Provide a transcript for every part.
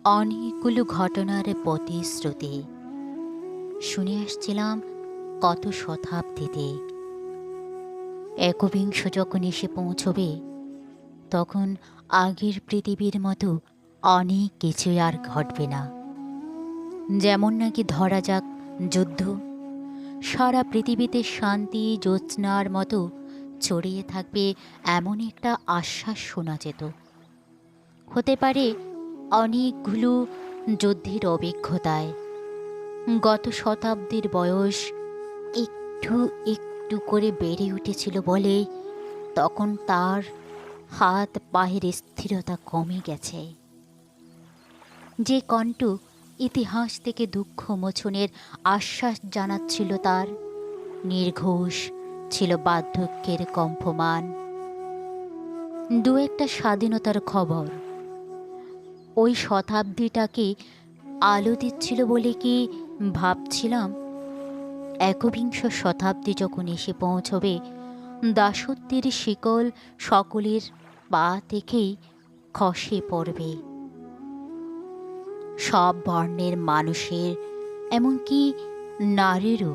অনেকগুলো ঘটনার প্রতিশ্রুতি শুনে আসছিলাম কত শতাব্দীতে। একবিংশ যখন এসে পৌঁছবে, তখন আগের পৃথিবীর মতো অনেক কিছুই আর ঘটবে না। যেমন নাকি ধরা যাক যুদ্ধ, সারা পৃথিবীতে শান্তি জ্যোৎস্নার মতো ছড়িয়ে থাকবে, এমন একটা আশ্বাস শোনা যেত। হতে পারে অনেকগুলো যুদ্ধের অভিজ্ঞতায় গত শতাব্দীর বয়স একটু একটু করে বেড়ে উঠেছিল বলে তখন তার হাত পায়ের স্থিরতা কমে গেছে। যে কণ্ঠ ইতিহাস থেকে দুঃখ মোচনের আশ্বাস জানাচ্ছিল, তার নির্ঘোষ ছিল বার্ধক্যের কম্পমান। দু একটা স্বাধীনতার খবর ওই শতাব্দীটাকে আলো দিচ্ছিল বলে কি ভাবছিলাম, একবিংশ শতাব্দী যখন এসে পৌঁছবে, দাসত্বের শিকল সকলের পা থেকেই খসে পড়বে। সব বর্ণের মানুষের, এমনকি নারীরও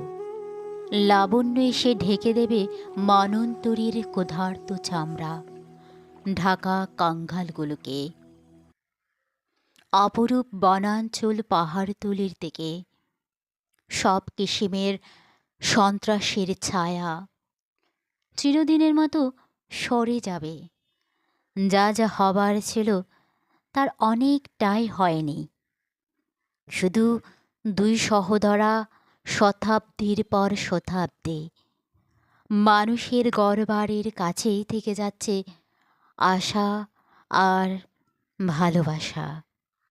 লাবণ্য এসে ঢেকে দেবে মনন্তরীর ক্ষুধার্ত চামড়া ঢাকা কাঙ্গালগুলোকে। অপরূপ বনাঞ্চল পাহাড়তলির দিকে সব কিসিমের সন্ত্রাসের ছায়া চিরদিনের মতো সরে যাবে। যা যা হবার ছিল তার অনেকটাই হয়নি। শুধু দুই সহোদরা শতাব্দীর পর শতাব্দী মানুষের গড়বাড়ির কাছেই থেকে যাচ্ছে আশা আর ভালোবাসা।